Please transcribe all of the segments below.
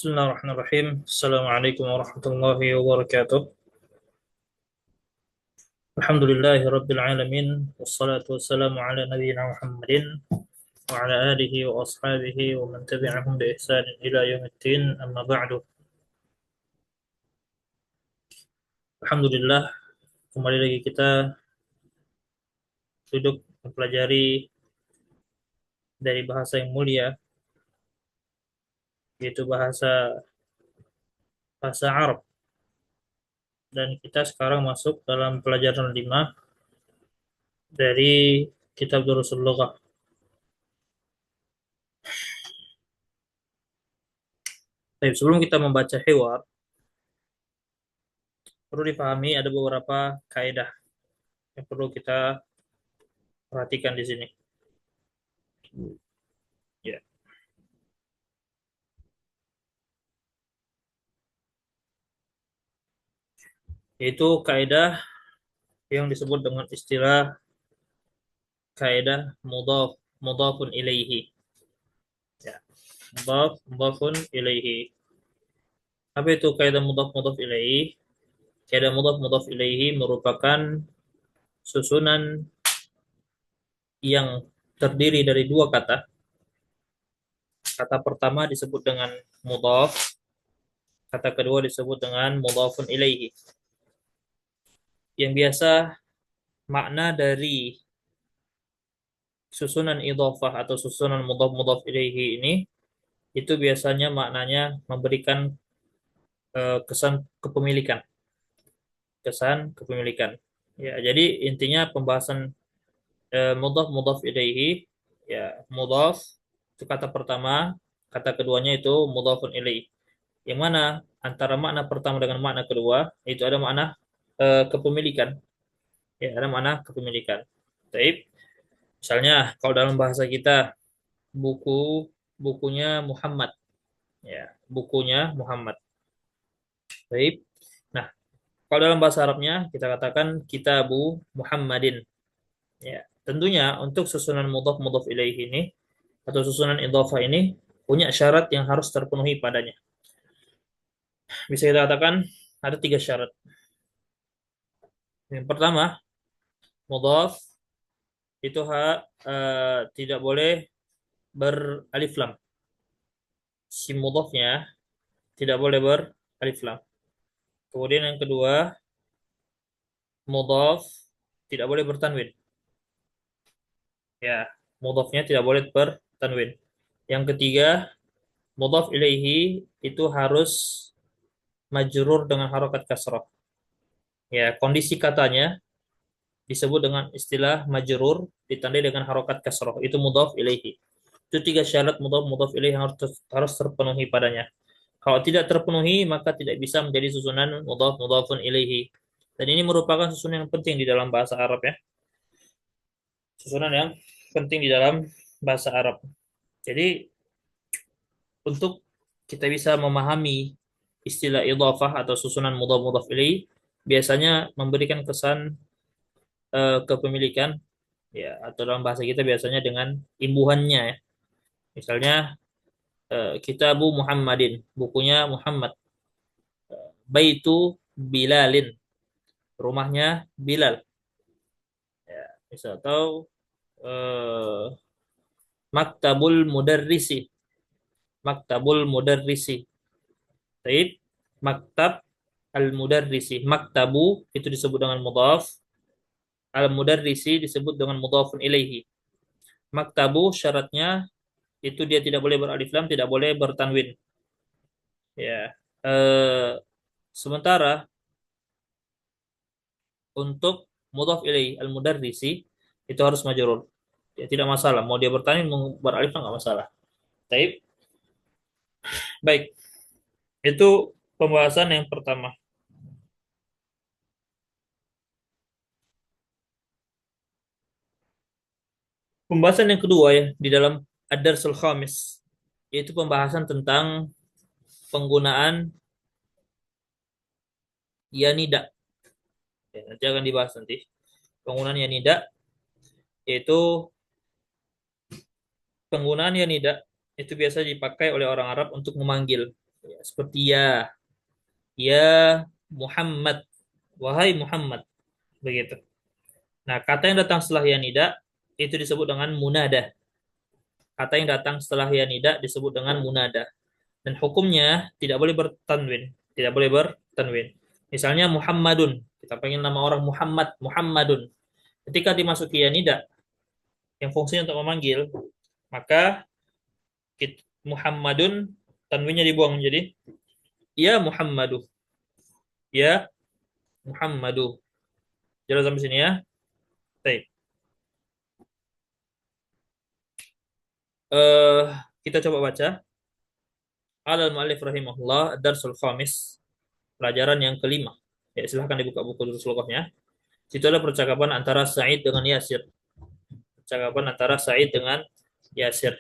Bismillahirrahmanirrahim. Assalamualaikum warahmatullahi wabarakatuh. Alhamdulillahi rabbil alamin. Wassalatu wassalamu ala nabiyyina Muhammadin wa ala alihi wa ashabihi wa man tabi'ahum bi ihsanin ila yaumiddin. Amma ba'du. Alhamdulillah, kembali lagi kita duduk mempelajari dari bahasa yang mulia, yaitu bahasa bahasa Arab. Dan kita sekarang masuk dalam pelajaran 5 dari kitab Durusul Lughah. Baik, sebelum kita membaca hiwar, perlu dipahami ada beberapa kaidah yang perlu kita perhatikan di sini. Ya, yaitu kaidah yang disebut dengan istilah kaidah mudhafun ilaihi. Ya, mudhafun ilaihi. Apa itu kaidah mudhaf ilaihi? Kaidah mudhaf ilaihi merupakan susunan yang terdiri dari dua kata. Kata pertama disebut dengan mudhaf, kata kedua disebut dengan mudhafun ilaihi. Yang biasa makna dari susunan idhofah atau susunan mudhaf ilaihi ini itu biasanya maknanya memberikan kesan kepemilikan, ya. Jadi intinya pembahasan mudhaf ilaihi, ya, mudhaf itu kata pertama, kata keduanya itu mudhafun ilaihi, yang mana antara makna pertama dengan makna kedua itu ada makna kepemilikan, ya, ada makna kepemilikan. Baik, misalnya kalau dalam bahasa kita bukunya Muhammad, ya, bukunya Muhammad. Baik. Nah, kalau dalam bahasa Arabnya kita katakan kitabu Muhammadin. Ya, tentunya untuk susunan mudhaf ilaihi ini atau susunan idhofah ini punya syarat yang harus terpenuhi padanya. Bisa kita katakan ada 3 syarat. Yang pertama, mudhaf itu tidak boleh beralif lam. Si mudhafnya tidak boleh beralif lam. Kemudian yang kedua, mudhaf tidak boleh bertanwin. Ya, mudhafnya tidak boleh bertanwin. Yang ketiga, mudhaf ilaihi itu harus majrur dengan harokat kasrah. Ya, kondisi katanya disebut dengan istilah majrur ditandai dengan harokat kasrah. Itu mudhaf ilaihi. Itu 3 syarat mudhaf ilaihi yang harus terpenuhi padanya. Kalau tidak terpenuhi, maka tidak bisa menjadi susunan mudhafun ilaihi. Dan ini merupakan susunan yang penting di dalam bahasa Arab, ya. Susunan yang penting di dalam bahasa Arab. Jadi untuk kita bisa memahami istilah idhafah atau susunan mudhaf ilaih biasanya memberikan kesan kepemilikan, ya, atau dalam bahasa kita biasanya dengan imbuhannya, ya. Misalnya Kitabu Muhammadin, bukunya Muhammad. Baitu Bilalin, rumahnya Bilal, ya. Misal atau eh, Maktabul Mudarrisi, Maktabul Mudarrisi. Baik, maktab al-mudarrisi. Maktabu itu disebut dengan mudhaf, al-mudarrisi disebut dengan mudhafun ilaihi. Maktabu syaratnya itu dia tidak boleh beralif lam, tidak boleh bertanwin. Ya. Sementara untuk mudhaf ilaihi al-mudarrisi itu harus majrur. Ya, tidak masalah. Mau dia bertanwin, mau beralif lam, nggak masalah. Baik. Baik. Itu pembahasan yang pertama. Pembahasan yang kedua, ya, di dalam Ad-Darsul Khamis, yaitu pembahasan tentang penggunaan yanida. Ya, nanti akan dibahas nanti. Penggunaan yanida, yaitu penggunaan yanida itu biasa dipakai oleh orang Arab untuk memanggil. Ya, seperti ya, ya Muhammad, wahai Muhammad, begitu. Nah, kata yang datang setelah ya nida itu disebut dengan munada. Kata yang datang setelah ya nida disebut dengan munada. Dan hukumnya tidak boleh bertanwin, tidak boleh bertanwin. Misalnya Muhammadun, kita pengen nama orang Muhammad, Muhammadun. Ketika dimasuki ya nida yang fungsinya untuk memanggil, maka Muhammadun tanwinnya dibuang menjadi ya Muhammadu, ya Muhammadu. Jelas sampai sini ya. Baik. Eh, kita coba baca. Al-Mu'allif rahimahullah, Darsul Khamis, pelajaran yang kelima. Ya, silahkan dibuka buku dulu seluruhnya. Situ ada percakapan antara Sa'id dengan Yasir. Percakapan antara Sa'id dengan Yasir.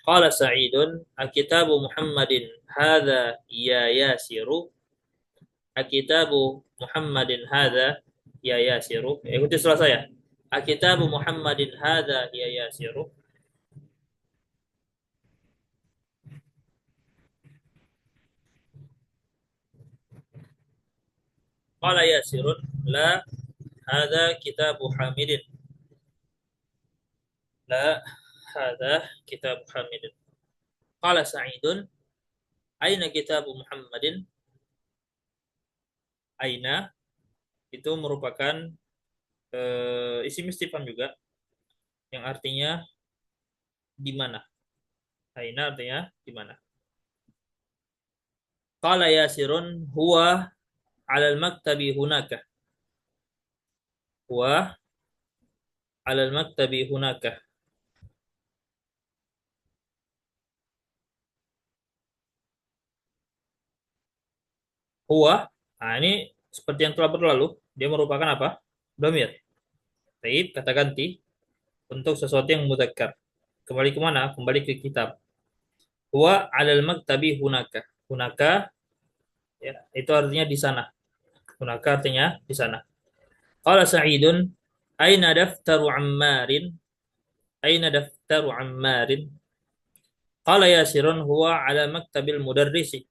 Qala Sa'idun, Akitabu Muhammadin hadha ya Yasiru. Akitabu Muhammadin hadha ya Yasiru. Ikuti setelah saya. Akitabu Muhammadin hadha ya Yasiru. Qala Yasirun, la hadha kitabu Hamidin. La hadha kitabu Hamidin. Qala Sa'idun, aina kitabu Muhammadin? Aina itu merupakan isim istifham juga yang artinya di mana. Aina artinya di mana. Qala Yasirun huwa 'ala al-maktabi hunaka. Huwa 'ala al-maktabi hunaka. Huwa, nah ini seperti yang telah berlalu, dia merupakan apa? Dhamir. Baik, kata ganti untuk sesuatu yang mudzakkar. Kembali ke mana? Kembali ke kitab. Huwa 'ala al-maktabi hunaka. Hunaka ya, itu artinya di sana. Hunaka artinya di sana. Qala Sa'idun, aina daftaru Ammarin? Aina daftaru Ammarin? Qala Yasirun huwa ala maktabil mudarrisi.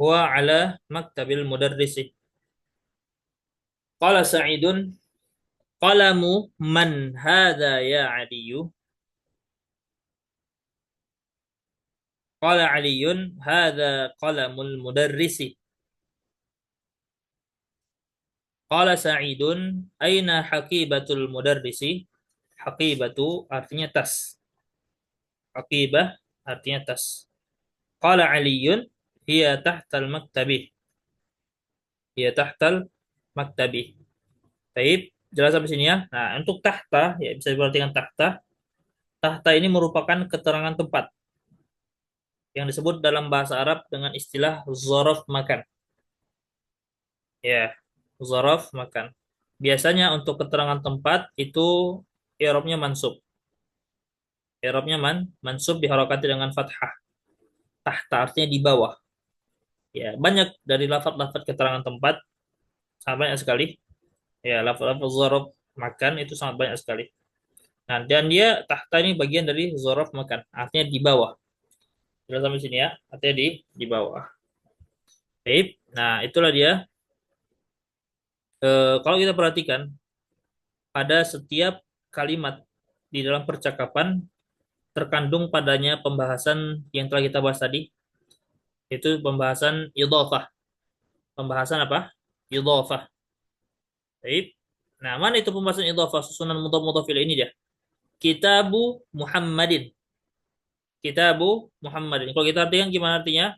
Huwa ala maktabil mudarrisi. Qala Sa'idun, qalamu man hadha ya Aliyu? Qala Aliyun, hadha qalamul mudarrisi. Qala Sa'idun, aina haqibatul mudarrisi? Haqibatu artinya tas. Haqibah artinya tas. Qala Aliyun, hiya tahtal maktabi. Hiya tahtal maktabi. Baik, jelas sampai sini ya. Nah, untuk tahta, ya bisa diperhatikan tahta. Tahta ini merupakan keterangan tempat yang disebut dalam bahasa Arab dengan istilah zorof makan. Ya, zorof makan. Biasanya untuk keterangan tempat itu i'rabnya mansub. I'rabnya mansub diharokati dengan fathah. Tahta artinya di bawah. Ya, banyak dari lafaz-lafaz keterangan tempat sangat banyak sekali. Ya, lafaz-lafaz zorof makan itu sangat banyak sekali. Nah, dan dia tahta ini bagian dari zorof makan, artinya di bawah. Sudah sampai sini ya, artinya di bawah. Baik, nah itulah dia. Kalau kita perhatikan, pada setiap kalimat di dalam percakapan terkandung padanya pembahasan yang telah kita bahas tadi, yaitu pembahasan idhofah. Pembahasan apa? Idhofah. Baik. Nah, mana itu pembahasan idhofah? Susunan mudhaf ini dia. Kitabu Muhammadin. Kitabu Muhammadin. Kalau kita artikan gimana artinya?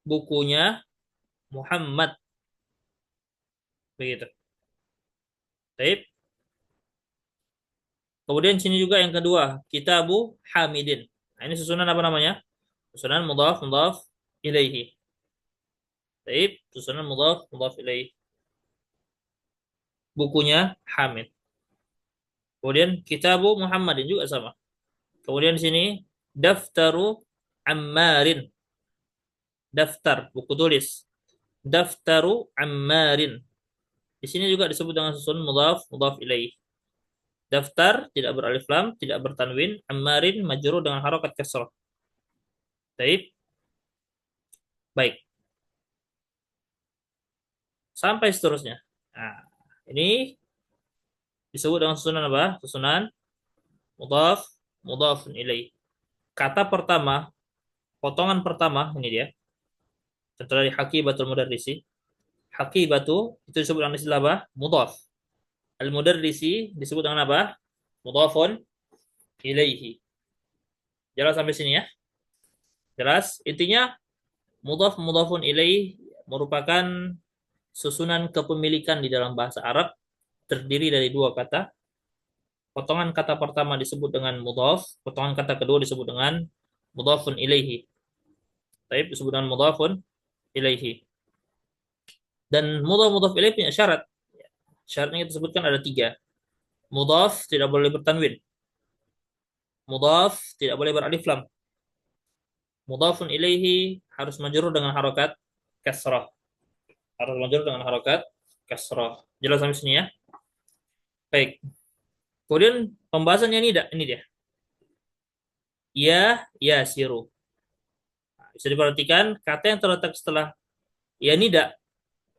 Bukunya Muhammad. Begitu. Baik. Kemudian sini juga yang kedua, Kitabu Hamidin. Nah, ini susunan apa namanya? Susunan mudhaf ilaihi. Baik, susunan mudhaf ilaihi. Bukunya Hamid. Kemudian Kitabu Muhammadin juga sama. Kemudian di sini Daftaru Ammarin. Daftar, buku tulis. Daftaru Ammarin. Di sini juga disebut dengan susunan mudhaf ilaihi. Daftar tidak beralif lam, tidak bertanwin. Ammarin majrur dengan harokat kasrah. Baik, baik. Sampai seterusnya. Nah, ini disebut dengan susunan apa? Susunan mudhaf, mudhafun ilaih. Kata pertama, potongan pertama, ini dia. Contoh dari haqibatul mudarrisi. Haqibatu itu disebut dengan istilah apa? Mudhaf. Al-mudarrisi disebut dengan apa? Mudhafun ilaihi. Jelas sampai sini ya? Jelas? Intinya mudhaf mudhafun ilaih merupakan susunan kepemilikan di dalam bahasa Arab terdiri dari dua kata. Potongan kata pertama disebut dengan mudhaf, potongan kata kedua disebut dengan mudhafun ilaihi. Tapi disebut dengan mudhafun ilaihi. Dan mudhaf ilaihi punya syarat. Syaratnya kita sebutkan ada tiga. Mudhaf tidak boleh bertanwin. Mudhaf tidak boleh beralif lam. Mudhafun ilaihi harus majrur dengan harokat kasrah. Harus majrur dengan harokat kasrah. Jelas sampai sini ya? Baik. Kemudian pembahasannya ini dia. Ya siru. Nah, bisa diperhatikan kata yang terletak setelah ya nida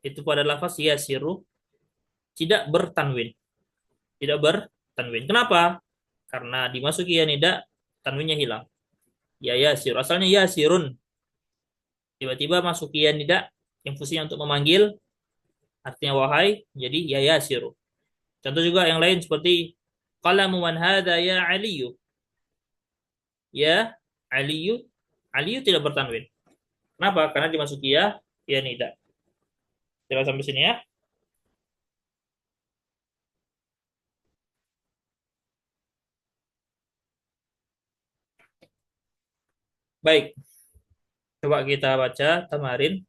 itu pada lafaz ya siru tidak bertanwin. Tidak bertanwin. Kenapa? Karena dimasuki ya nida tanwinnya hilang. Ya siru. Asalnya ya sirun. Tiba-tiba masuk ya nida yang fungsinya untuk memanggil artinya wahai jadi ya siru. Contoh juga yang lain seperti qalamu man hadza ya aliyu. Ya aliyu. Aliyu tidak bertanwin. Kenapa? Karena dimasuki ya nida. Jelas sampai sini ya? Baik, coba kita baca tamarin.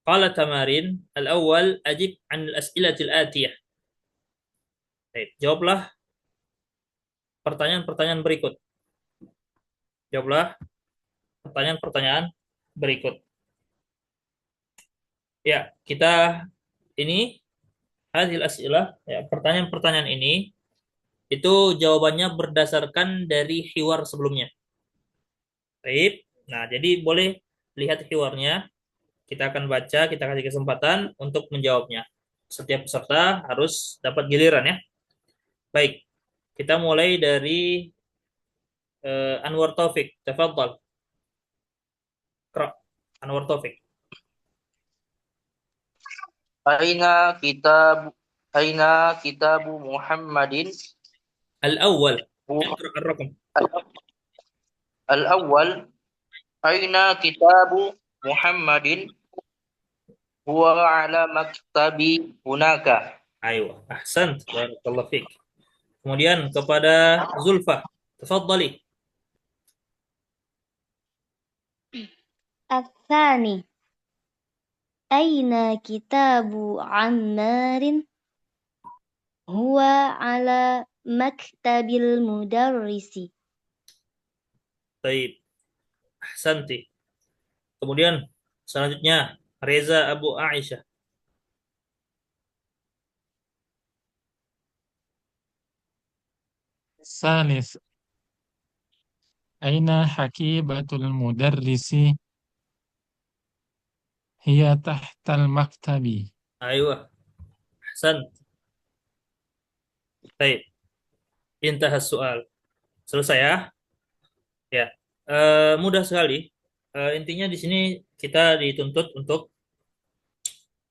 Qala tamarin al-awwal ajib an al-as'ilatil atiyah. Baik, jawablah pertanyaan-pertanyaan berikut. Jawablah pertanyaan-pertanyaan berikut. Ya, kita ini hasil as'ilah, ya, pertanyaan-pertanyaan ini itu jawabannya berdasarkan dari hiwar sebelumnya. Baik. Nah, jadi boleh lihat hiwarnya. Kita akan baca, kita kasih kesempatan untuk menjawabnya. Setiap peserta harus dapat giliran ya. Baik, kita mulai dari Anwar Taufik. Tafadhal. Qra. Anwar Taufik. Aina kitab Aina kitabu Muhammadin Al-awwal. Hu- Iqra ar-raqam. Al-awwal Aina kitabu Muhammadin huwa ala maktabi hunaka. Aywa. Ahsant. Barakallahu fiik. Kemudian kepada Zulfa. Tafadhali. الثاني أين كتاب عمار هو على مكتب المدرس Baik. Ahsanti. Kemudian selanjutnya Reza Abu Aisyah. الثالث أين حكيبة المدرس هي تحت المكتب. Aywa. Ahsant. Baik. Intahas soal. Selesai ya? Ya. Mudah sekali. Intinya di sini kita dituntut untuk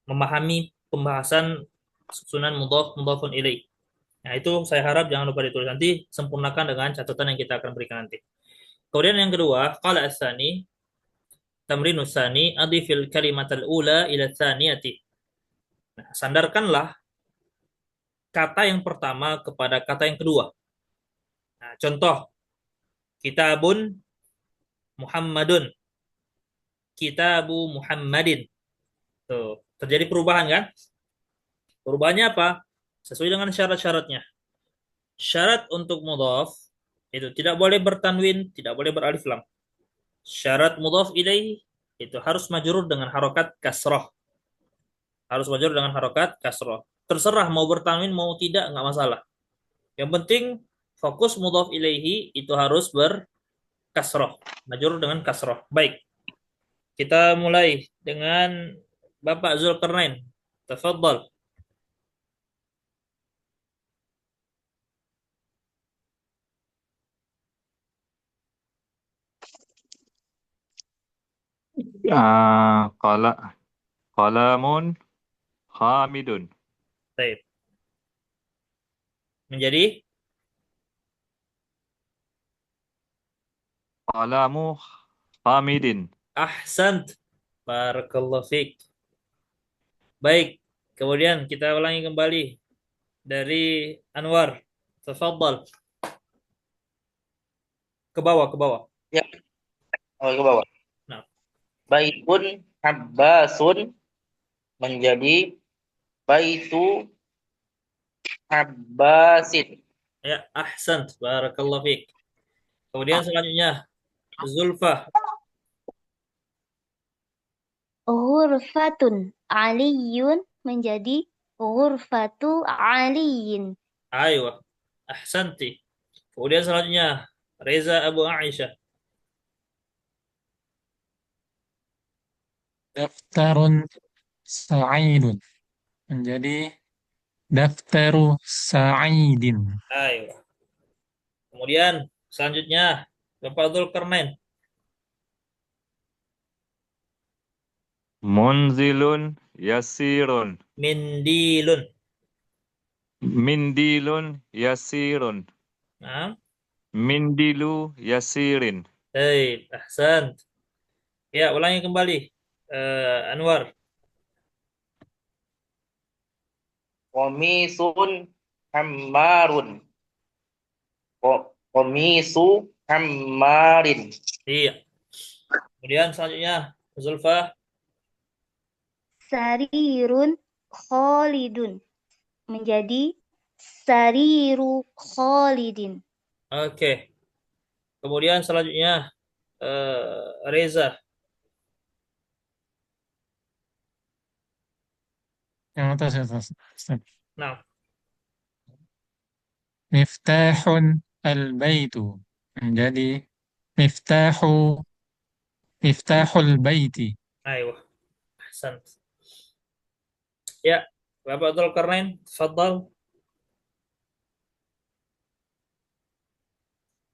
memahami pembahasan susunan mudhaf mudhafun ilaih. Nah, itu saya harap jangan lupa ditulis nanti, sempurnakan dengan catatan yang kita akan berikan nanti. Kemudian yang kedua, qala as-tsani tamrinus tsani adifil kalimatal ula ila tsaniyati. Nah, sandarkanlah kata yang pertama kepada kata yang kedua. Nah, contoh kitabun Muhammadun, kitabu Muhammadin. Tuh, terjadi perubahan kan? Perubahannya apa? Sesuai dengan syarat-syaratnya. Syarat untuk mudhaf itu tidak boleh bertanwin, tidak boleh beralif lam. Syarat mudhaf ilaih itu harus majrur dengan harokat kasroh. Harus majrur dengan harokat kasroh. Terserah mau bertanwin mau tidak nggak masalah. Yang penting fokus mudhaf ilaihi itu harus kasroh. Majrur dengan kasroh. Baik, kita mulai dengan Bapak Zulkarnain. Tafadhal. Qala qalamun hamidun. Baik. Menjadi Qalamu hamidin. ahsant. Barakallahu fiik. Baik, kemudian kita ulangi kembali dari Anwar. Tafadhal. Ke bawah, ke bawah. Ya, ke bawah. Nah, Baitun Abbasun menjadi Baitu Abbasin. ya, ahsant. Barakallahu fiik. Kemudian selanjutnya Zulfa. Ghurfatun aliyun menjadi ghurfatu aliyin. Aywa. Ahsanti. Kemudian selanjutnya Reza Abu Aisyah. Daftarun sa'idun menjadi daftaru sa'idin. Aywa. Kemudian selanjutnya Bapak Zulkarnain. Munzilun yasirun. Mindilun. Mindilun yasirun. Nah, Mindilu yasirin. baik, ahsan. Ya, ulangi kembali. Anwar. Qamisun Ammarun. Qamisu Ammarin. Iya. Kemudian selanjutnya Zulfa. Sarirun khalidun menjadi sariru khalidin. Oke. Kemudian selanjutnya Reza. Yang atas ya, Ustaz. Nah, Miftahun al-baitu menjadi miftahu miftahul baiti. ayo, ahsan. Ya, Bapak Zulkarnain, tafadhal.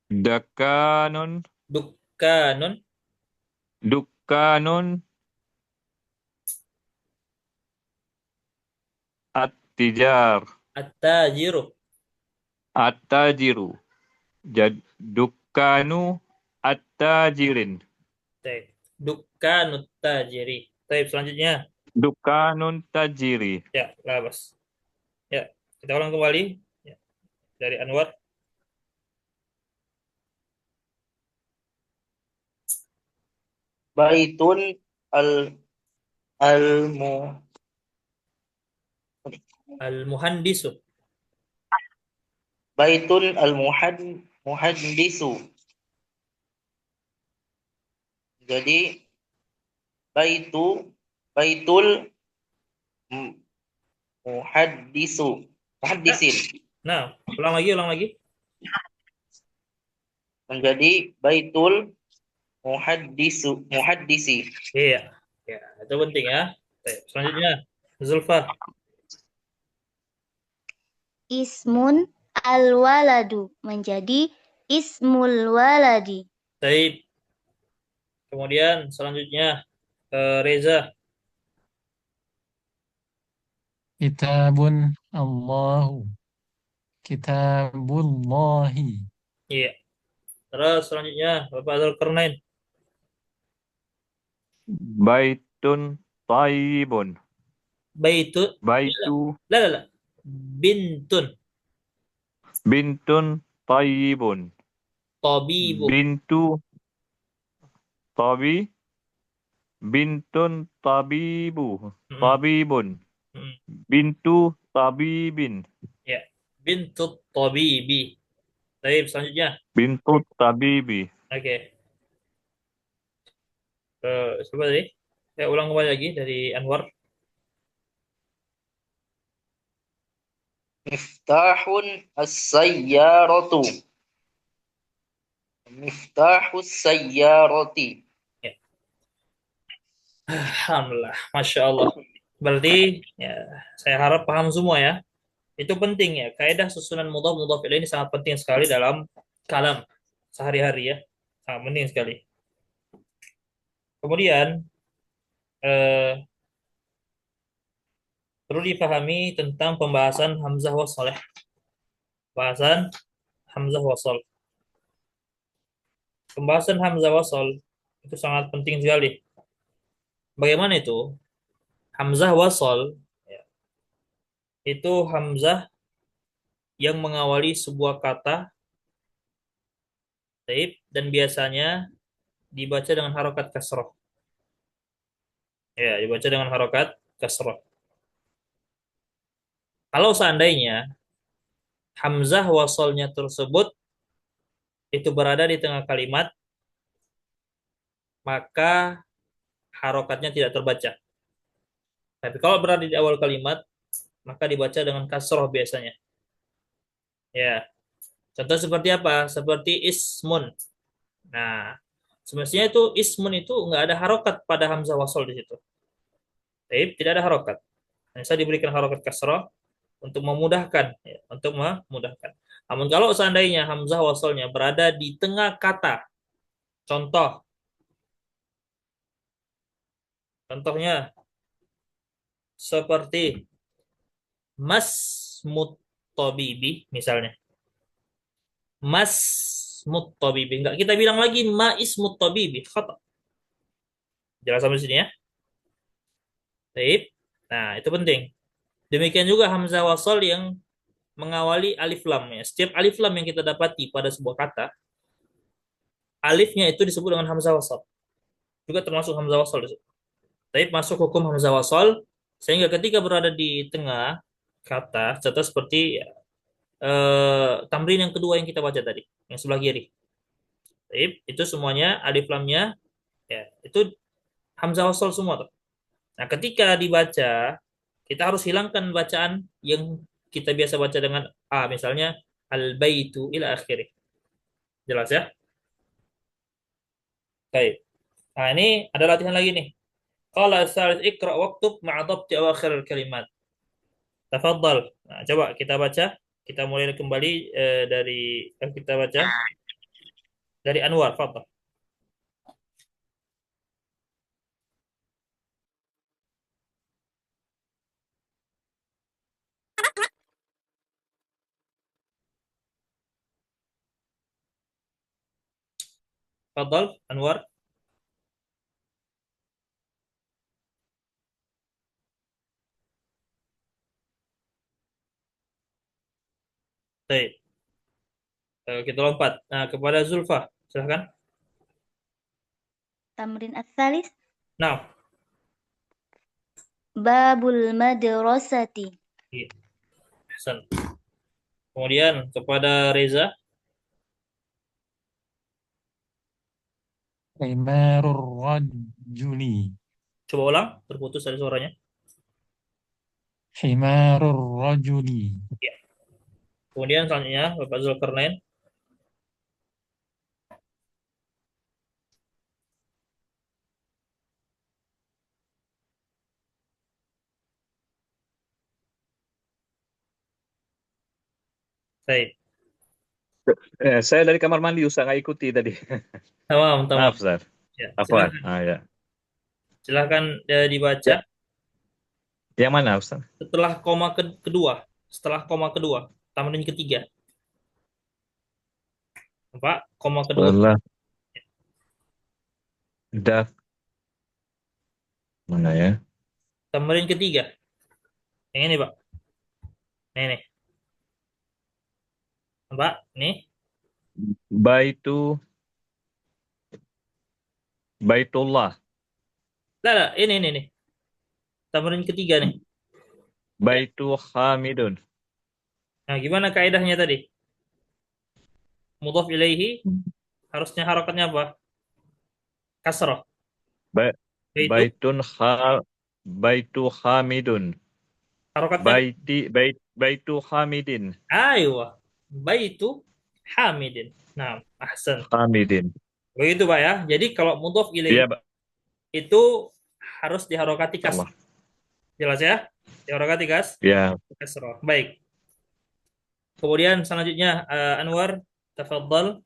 Dakanun Dukkanun dukkanun at-tijar at-tajiru. at-tajiru. Dukkanu at-tajirin. Baik. Dukkanut tajiri. Baik, selanjutnya. Dukkanun tajiri. Ya, labas. Ya, kita ulang kembali. Ya, dari Anwar. Baitun al almu Al-muhandisu. Baitun muhaddisu. Jadi baitul muhaddisin Nah, ulang lagi. menjadi baitul muhaddisi. Iya. Ya, itu penting ya. Baik, selanjutnya Zulfa. Ismun al-waladu menjadi ismul waladi. Baik. Kemudian selanjutnya Reza. Kitabun Allahu. Kitabullahi. Iya. Terus selanjutnya Bapak Zulkarnain. Baitun tayyibun. Baitu. Baitu La la la. Bintun. bintun tayyibun. Tabibu. Bintu tabi bintun tabibu. Mm-mm. Tabibun. Mm-mm. Bintu tabibin. Ya. Bintut tabibi. Baik, selanjutnya. Bintu tabibi. Oke. Coba tadi. Saya ulang kembali lagi dari Anwar. Miftahun as-sayyaratu Miftahus sayyarati. Ya. Alhamdulillah, Masya Allah. Berarti ya, saya harap paham semua ya. Itu penting ya. Kaidah susunan mudhaf mudhaf ilaih ini sangat penting sekali dalam kalam sehari-hari ya. Sangat penting sekali. Kemudian eh, perlu dipahami tentang pembahasan hamzah wasal ya. Pembahasan hamzah wasal. Pembahasan hamzah wasal itu sangat penting sekali. Bagaimana itu? Hamzah wasal ya, itu hamzah yang mengawali sebuah kata taib dan biasanya dibaca dengan harokat kasroh. Ya, dibaca dengan harokat kasroh. Kalau seandainya hamzah wasalnya tersebut itu berada di tengah kalimat, maka harokatnya tidak terbaca. Tapi kalau berada di awal kalimat, maka dibaca dengan kasroh biasanya. Ya, contoh seperti apa? Seperti ismun. Nah, semestinya itu ismun itu nggak ada harokat pada hamzah wasal di situ. Tapi tidak ada harokat. Hanya saya diberikan harokat kasroh untuk memudahkan, ya, untuk memudahkan. Namun kalau seandainya hamzah wasalnya berada di tengah kata, contohnya seperti mas mutabibi misalnya. Mas mutabibi. Enggak kita bilang lagi mais mutabibi. Khata. Jelas sampai sini ya. Baik. Nah, itu penting. Demikian juga hamzah wasal yang mengawali alif lam ya. Setiap alif lam yang kita dapati pada sebuah kata, alifnya itu disebut dengan hamzah wasal. Juga termasuk hamzah wasal di situ. Tapi masuk hukum hamzah wasal sehingga ketika berada di tengah kata, contoh seperti tamrin yang kedua yang kita baca tadi, yang sebelah kiri. Baik, itu semuanya alif lamnya ya, itu hamzah wasal semua tuh. Nah, ketika dibaca, kita harus hilangkan bacaan yang kita biasa baca dengan a, misalnya al-baitu ila akhirih. Jelas ya? Baik. Nah, ini ada latihan lagi nih. Qala as-salis iqra waktub ma'a dhabti awakhir al-kalimat. Tafadhal. Nah, coba kita baca. Kita mulai kembali dari kita baca dari Anwar, fadhal. Fadhal Anwar. Baik. Kita lompat. Nah, kepada Zulfa. Silahkan. Tamrin ats-tsalis. Nah, Babul madrasati. iya. Hasan. Kemudian kepada Reza. Himarur rajuli. Coba ulang, terputus dari suaranya. Himarur rajuli. Iya. Kemudian selanjutnya Bapak Zulkarnain. Baik. Saya dari kamar mandi Ustaz nggak ikuti tadi. Tamam, tamam. Maaf Ustaz. Ya, Afwan. silakan. Ya. Silakan dibaca Ya. Yang mana Ustaz? setelah koma kedua. Setelah koma kedua. Tamrin ketiga. Pak, koma kedua. Setelah daf mana ya? Tamrin ketiga. Yang ini, Pak. Ini. Pak, ini. Baitullah. Lah, ini. Tamrin ketiga nih. Baitu Hamidun. Nah, gimana kaidahnya tadi? Mudhaf ilaihi harusnya harokatnya apa? Kasrah. Ba- Baitu Baitun Baitu Hamidun. harokatnya Baitu Hamidin. ayo. Baitu Hamidin. Nah, ahsan. Hamidin. Begitu Pak ya. Jadi kalau mudhof ilaih Iya, Pak. itu harus diharokati Allah. kasrah. Jelas ya? Diharokati Ya. kasrah. Baik. Kemudian selanjutnya Anwar, tafadhal.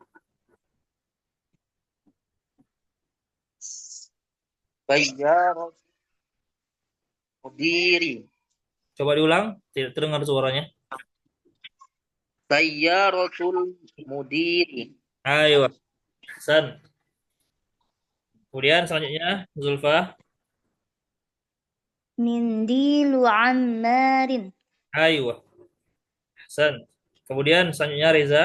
Sayyaratul mudiri. Coba diulang, tidak terdengar suaranya. Sayyaratul mudiri. Ayo, Hasan. Kemudian selanjutnya Zulfa. Mindilu ammarin. Ayo, Hasan. Kemudian selanjutnya Reza.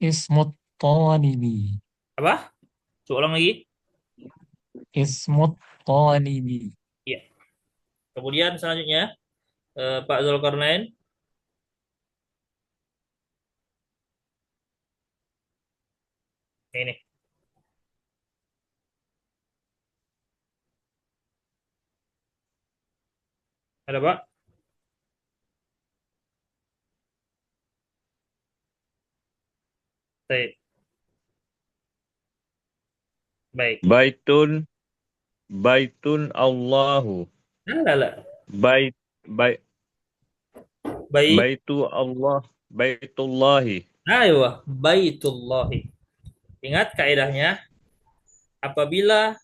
Ismut talibi. Apa? Coba ulang lagi. Ismut talibi. Iya. Kemudian selanjutnya Pak Zulkarnain. Ini. Ada Pak? Baik. Baik. Baitun Allahu. Lah, lah. Bait bait Baik. Baitu Allah. Baitullahi. Ayo, Baitullahi. Ingat kaidahnya, apabila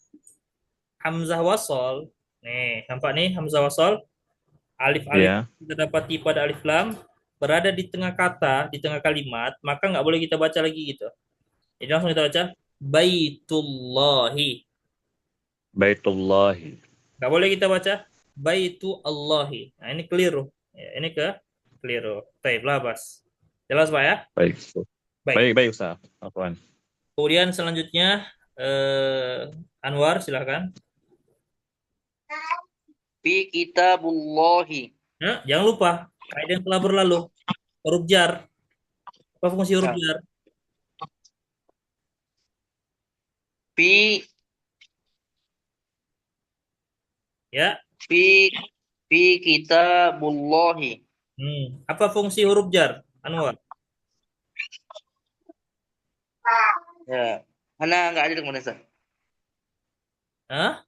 hamzah wasol, nih, nampak nih hamzah wasol, alif-alif Ya. kita dapati pada alif lam berada di tengah kata, di tengah kalimat, maka nggak boleh kita baca lagi gitu. Jadi langsung kita baca Baitullahi. Baitullahi. Nggak boleh kita baca Baitu Allahi. Nah, ini keliru. Ya, ini keliru. Baik, labas. Jelas Pak ya? Baik. Baik. Baik, Ustaz. Afwan. Kemudian selanjutnya Anwar silahkan. Fi kitabullahi. Nah, jangan lupa kaidah yang telah berlalu. Huruf jar. Apa fungsi huruf Ya. jar? Fi Ya. fi fi kitabullahi. Apa fungsi huruf jar? Anwar. Ya. Ana nggak hadir kemarin, Ustaz. Hah?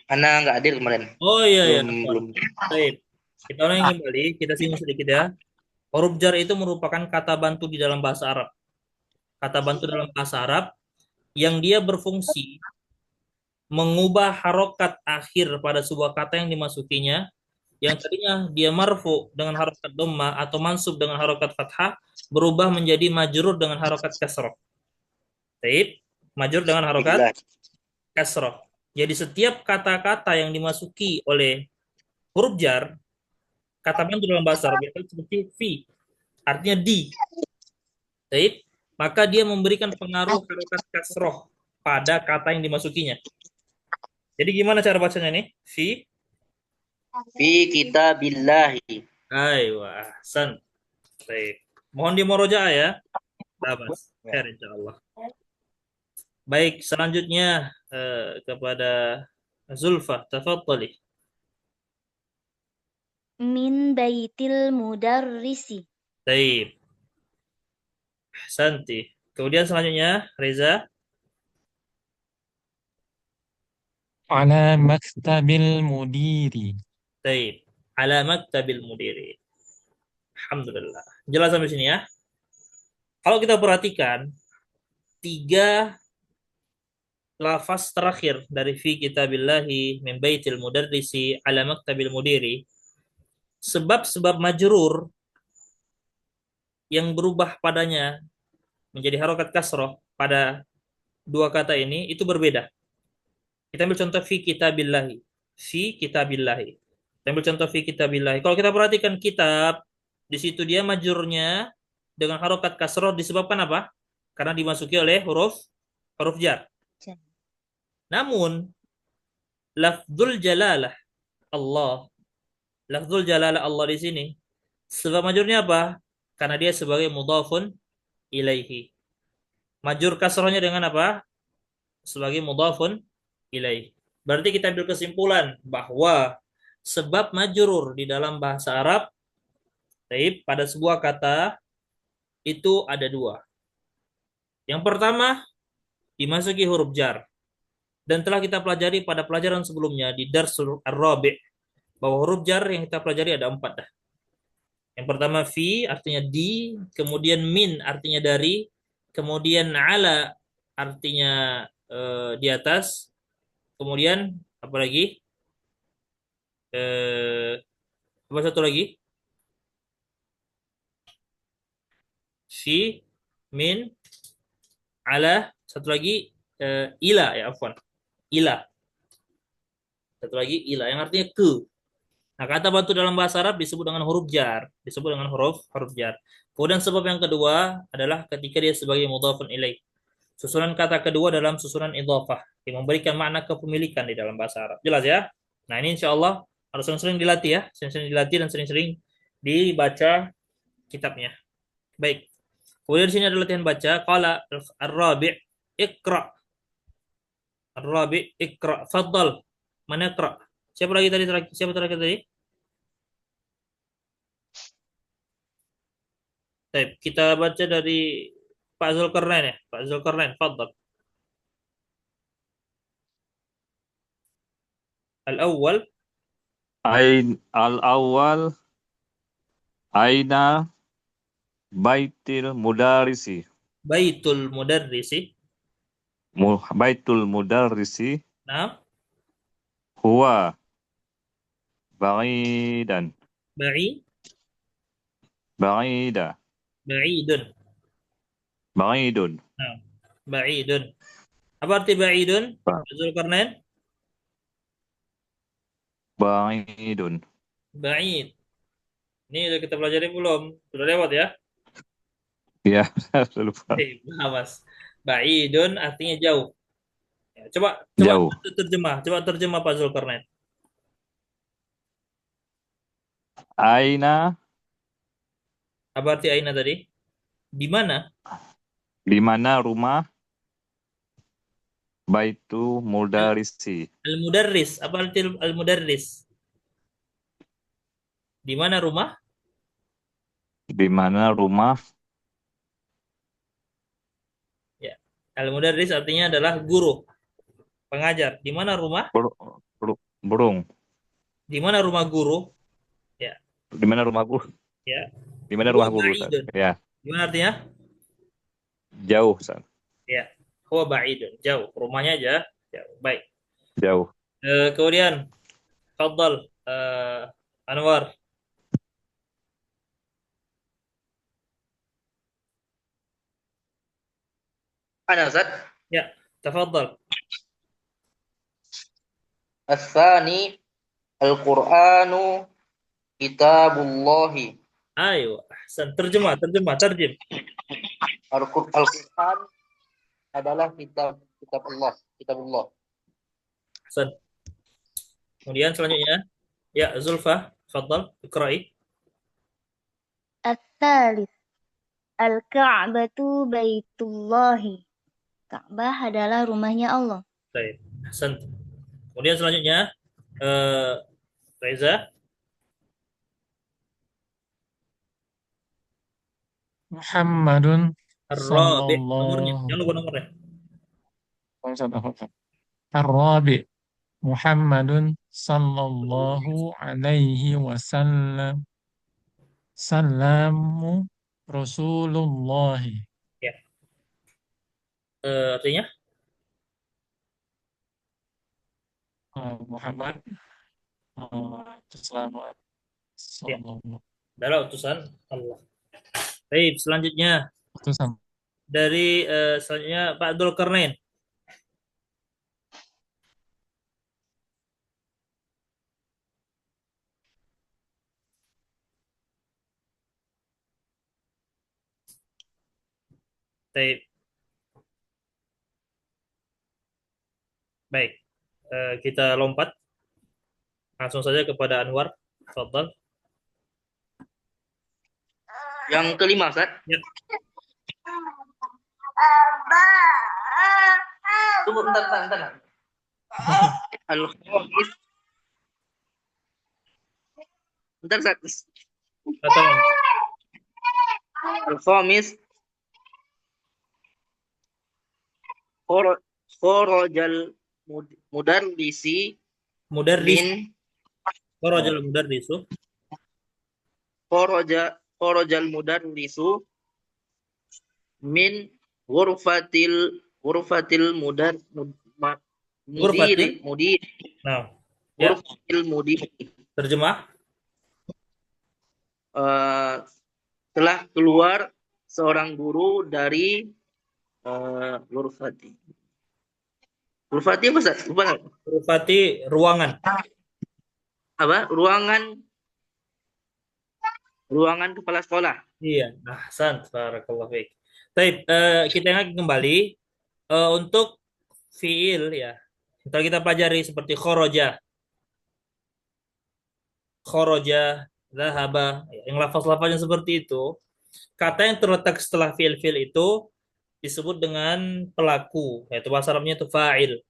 Ana nggak hadir kemarin. Oh iya ya. Belum. Baik. Kita ulangi kembali. Kita singgung sedikit ya. Huruf jar itu merupakan kata bantu di dalam bahasa Arab. Kata bantu dalam bahasa Arab yang dia berfungsi mengubah harokat akhir pada sebuah kata yang dimasukinya, yang tadinya dia marfu dengan harokat dhamma atau mansub dengan harokat fathah, berubah menjadi majrur dengan harokat kasroh. Baik, majrur dengan harokat Billah. kasroh. Jadi setiap kata-kata yang dimasuki oleh huruf jar, kata bantu dalam bahasa Arab itu seperti fi, artinya di. Baik, maka dia memberikan pengaruh harokat kasroh pada kata yang dimasukinya. Jadi gimana cara bacanya nih? Fi. Fi kitabillahi. Ayo, ahsan. Baik. Mohon dimorojaah ya. Labas. Khair insyaallah. Baik, selanjutnya kepada Zulfa, tafadhali. Min baitil mudarrisi. Baik. Santi. Kemudian selanjutnya Reza. Ala maktabil mudiri. Baik. Ala maktabil mudiri. Alhamdulillah. Jelas sampai sini ya. Kalau kita perhatikan tiga lafaz terakhir dari fi kitabillahi min baitil mudarrisi ala maktabil mudiri, sebab-sebab majrur yang berubah padanya menjadi harokat kasroh pada dua kata ini itu berbeda. Kita ambil contoh fi kitabillahi. Fi kitabillahi. Kita ambil contoh fi kitabillahi. Kalau kita perhatikan kitab, di situ dia majurnya dengan harokat kasroh disebabkan apa? Karena dimasuki oleh huruf jar. Namun lafzul jalalah Allah, lafzul jalalah Allah di sini sebab majurnya apa? Karena dia sebagai mudhafun ilaihi. Majur kasrohnya dengan apa? Sebagai mudhafun ilaihi. Berarti kita ambil kesimpulan bahwa sebab majrur di dalam bahasa Arab Baik, pada sebuah kata itu ada dua. Yang pertama, dimasuki huruf jar. Dan telah kita pelajari pada pelajaran sebelumnya di Darsul Ar-Rabi' bahwa huruf jar yang kita pelajari ada 4 dah. Yang pertama fi artinya di, kemudian min artinya dari, kemudian ala artinya di atas, kemudian apa lagi? Eh, apa satu lagi? Fi, min, ala, satu lagi ila ya afwan. Ila. Satu lagi ila yang artinya ke. Nah, kata batu dalam bahasa Arab disebut dengan huruf jar, disebut dengan huruf huruf jar. Kemudian sebab yang kedua adalah ketika dia sebagai mudhafun ilaih. Susunan kata kedua dalam susunan idhafah yang memberikan makna kepemilikan di dalam bahasa Arab. Jelas ya? Nah, ini insya Allah harus sering-sering dilatih ya, sering-sering dilatih dan sering-sering dibaca kitabnya. Baik. Kemudian di sini ada latihan baca. Qala ar-rabi' iqra. Ar-rabi' iqra. Faddal. Mana iqra? Siapa lagi tadi? Siapa terakhir tadi? Baik, kita baca dari Pak Zulkarnain ya. Pak Zulkarnain, faddal. Al-awwal, Al-awwal aina baitil mudarisi. Baitul Mudarrisi. Baitul mudarrisi Nah, huwa ba'idan. ba'i, Ba'ida. ba'idun. Ba'idun. Nah, ba'idun. Apa arti ba'idun? Ba- Pak Zulkarnain? Ba'idun. Ba'id. Ini udah kita pelajari belum? Sudah lewat ya? Ya, saya lupa. Mas. Ba'idun artinya jauh. Ya, coba Jauh. terjemah. Coba terjemah Pak Zulkarnain. Aina, Apa arti aina tadi? Di mana? di mana rumah Baitu mudarisi. Al-Mudarris. Apa arti Al-Mudarris? Di mana rumah? Di mana rumah Ya. Al-Mudarris artinya adalah guru, pengajar. Di mana rumah? bur- burung. Di mana rumah guru? Ya, Di mana rumah guru? ya. Di mana Huwa rumah guru, Ustaz? ba'idun. Ya, Gimana artinya? jauh, Ustaz. Ya. Huwa ba'idun. Jauh. Rumahnya aja. Jauh. Baik. Jauh. Kemudian, Fadal. Anwar. Ana Ustaz. Ya, tafadhal. As-tsani Al-Qur'anu Kitabullahi. Ayo, ahsan. Terjem. Al-Qur'an adalah kitab Allah, kitabullah. Ahsan. Kemudian selanjutnya, ya Zulfa, tafadhal, iqra'i. At-thalith. Al-Ka'batu Baitullahi. Ka'bah adalah rumahnya Allah. Baik, ahsan. Kemudian selanjutnya, eh, Reza, Muhammadun Ar-Rabi. Nomornya, sallallahu jangan lupa nomornya. Ar-Rabi Muhammadun sallallahu alaihi wasallam Salamu Rasulullahi. Ya. Artinya, Muhammad Salamu ya, Sallallahu adalah utusan Allah. Baik, selanjutnya Utusan. dari selanjutnya Pak Dzulkarnain. Baik, baik. Kita lompat langsung saja kepada Anwar. Tafadhal. Yang kelima Ustaz. Ya. Tunggu bentar. Al-Khamis. Bentar Ustaz. Atau Al-khamis khoro- kharajal mudarrisi mudarris. min Kharajal mudarrisu. kharaja kharajal mudarrisu min ghurfatil mudiri Ghurfatin. Nah, ya, ghurfatil mudiri terjemah. Eh, telah keluar seorang guru dari ghurfati. Ghurfati apa Ustaz? Lupa nggak? Ghurfati ruangan. Apa? Ruangan kepala sekolah. Iya, ahsan, barakallahu fiik. Baik, kita ingat kembali untuk fiil ya. Ntar kita pelajari seperti khoroja, zahaba, yang lafaz-lafaznya seperti itu. Kata yang terletak setelah fiil-fiil itu disebut dengan pelaku, yaitu bahasa Arabnya itu fa'il.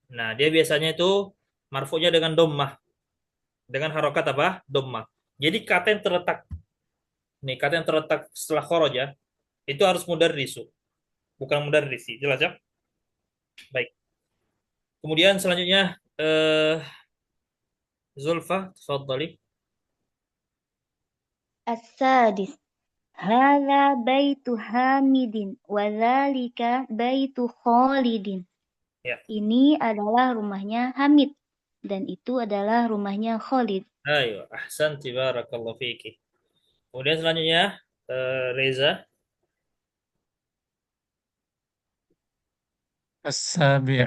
Nah, dia biasanya itu marfu'nya dengan dommah, dengan harokat apa? Dommah. Jadi kata yang terletak, nih kata yang terletak setelah khoroja itu harus mudarrisu, bukan mudarrisi. Jelas ya? Baik. Kemudian selanjutnya Zulfa, tafadhali. السادس هذا بيت حامد وذلك بيت خالد. Ya. Ini adalah rumahnya Hamid dan itu adalah rumahnya Khalid. Ayo, ahsanti barakallahu fiki. Kemudian selanjutnya Reza. السابع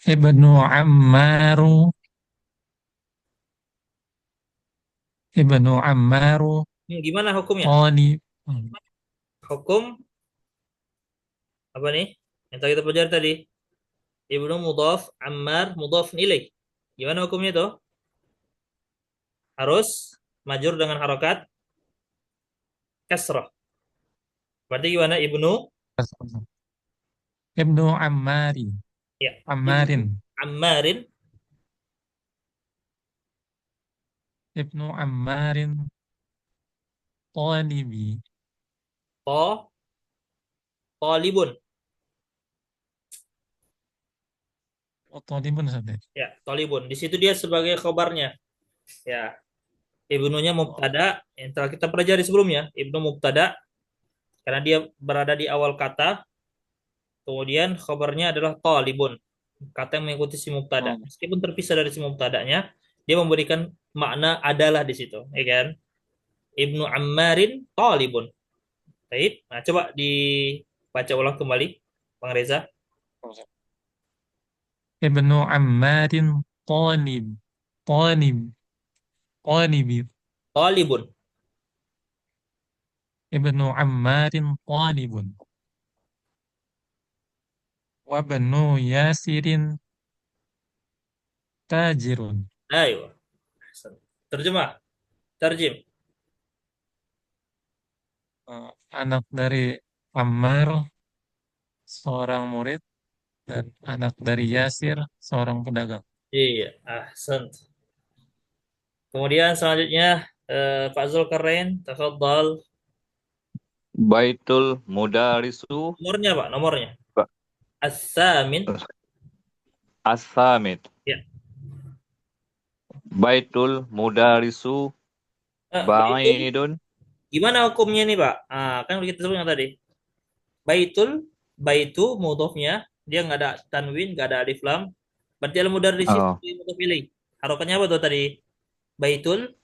ابن عمار ابن عمار Gimana hukumnya? طالب Hukum apa nih? Yang tadi kita pelajari tadi. Ibnu mudhaf, Ammar mudhaf ilaih. Gimana hukumnya tuh? Harus majur dengan harokat kasrah. Berarti gimana Ibnu? ابن عمار Ya. عمار Ibnu Ammarin ابن عمار طالبي to talibun. طالب saja. Ya, talibun. Di situ dia sebagai khobarnya. Ya, ibnunya mubtada yang telah kita pelajari sebelumnya. Ibnu mubtada karena dia berada di awal kata. Kemudian khobarnya adalah talibun. Kata yang mengikuti si mubtada. Oh. Meskipun terpisah dari si mubtadanya, dia memberikan makna adalah di situ, ya kan? Ibnu Ammarin talibun. Baik. Nah, coba dibaca ulang kembali, Bang Reza. ابن عمار طالب طالب طالب Talibun. ابن عمار طالب وابن ياسر تاجر. Ayo. Terjemah. Terjem. Anak dari Ammar seorang murid dan anak dari Yasir seorang pedagang. Iya, ahsan. Kemudian selanjutnya Pak Zulkarnain, tafadhal. Baitul Mudarisu Nomornya, Pak, nomornya. Ba- As-samin. As-Samit. Ya. Baitul Mudarisu Baitul. Ba'idun. Gimana hukumnya nih, Pak? Kan kita sebutnya tadi. Baitul, baitu mudhofnya dia nggak ada tanwin, nggak ada alif lam. Berarti al mudarrisi Oh, mudhof ilaih. Harokatnya apa tuh tadi? Baitul.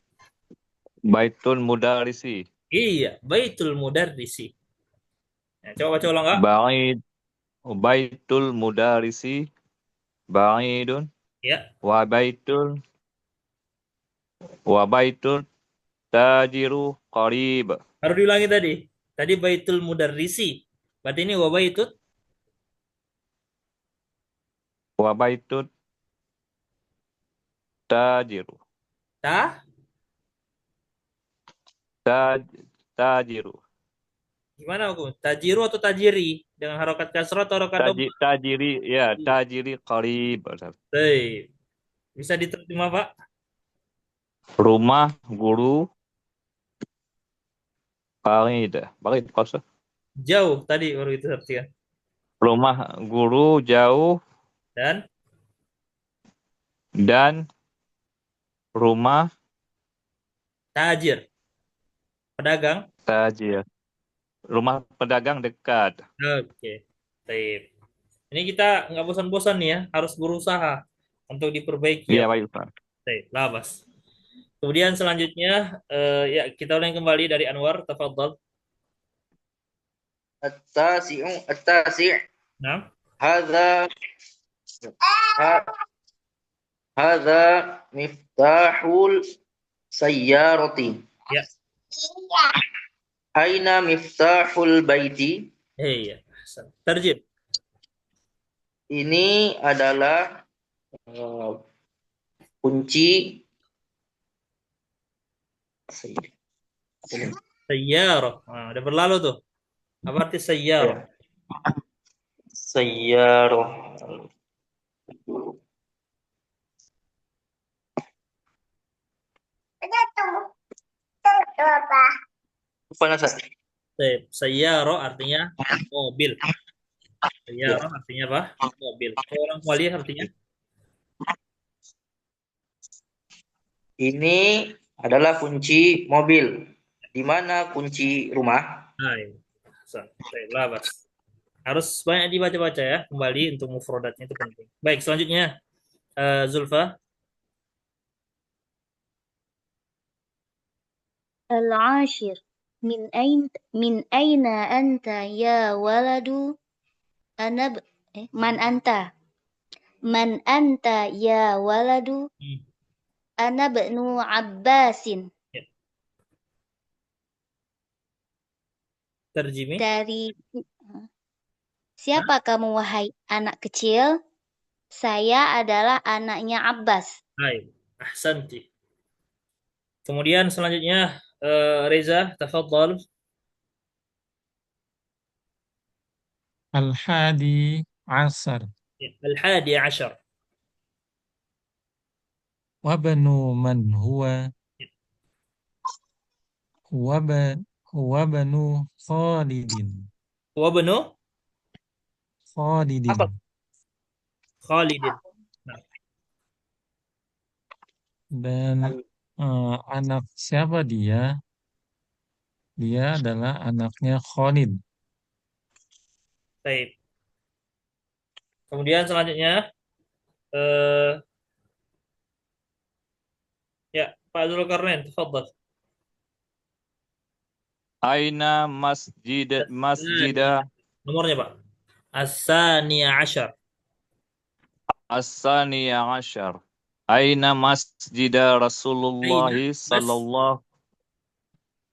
Baitul Mudarisi Iya, baitul mudarrisi. Nah, coba baca ulang nggak? Ba'id. Baitul Mudarisi Ba'idun. Ya, Wa baitul tajiru qarib. harus diulangi tadi. Tadi baitul mudarrisi. Berarti ini wa baitut Wa baitul tajiru. ta. Taj, tajiru. Gimana hukum? Tajiru atau tajiri? Dengan harokat kasrah atau harokat dhammah? Tajiri ya, tajiri qarib. Baik. Bisa diterjemah, Pak? Rumah guru Barid kosong. Jauh tadi baru itu artinya. Rumah guru jauh Dan dan rumah tajir, pedagang. tajir. Rumah pedagang dekat. Oke. Baik. Ini kita nggak bosan-bosan nih ya, harus berusaha untuk diperbaiki ya. Iya, baik Ustaz. Baik, labas. Kemudian selanjutnya ya kita ulangi kembali dari Anwar, tafadhal. التاسع Nah, هذا ه- هذا مفتاح السيارة. ya. أين مفتاح البيت؟ Iya. Terjib. Ini adalah kunci Sayyarah. Nah, udah berlalu tuh. Apa arti sayyarah? سيارة. Apa nasa? Sayyarah artinya mobil. Sayyarah artinya apa? Mobil. Kalau orang wali artinya Ini adalah kunci mobil. Di mana kunci rumah? hai. Baik, labas. Harus banyak dibaca-baca ya, kembali untuk mufradatnya itu penting. Baik, selanjutnya Zulfa. العاشر من أين أنت يا ولد أنا من أنت يا ولد Hmm. أنا ابن عباس Ya. Terjemih. dari siapa kamu wahai anak kecil? Saya adalah anaknya Abbas. Hai, ahsanti. Kemudian selanjutnya Reza, tafadhal. Al-Hadi Asar. Al-Hadi Ashar. Wabanu man huwa banu Khalidin. Wabnu Khalidin. Apa? Khalidin. Nah, Dan anak siapa dia? Dia adalah anaknya Khalid. baik. Kemudian selanjutnya eh ya, Pak Zulkarnain, tafadhal. Aina masjida Nomornya, Pak. As-Saniya Ashar. as-saniya asyar. Aina masjida Rasulullah Aina sallallahu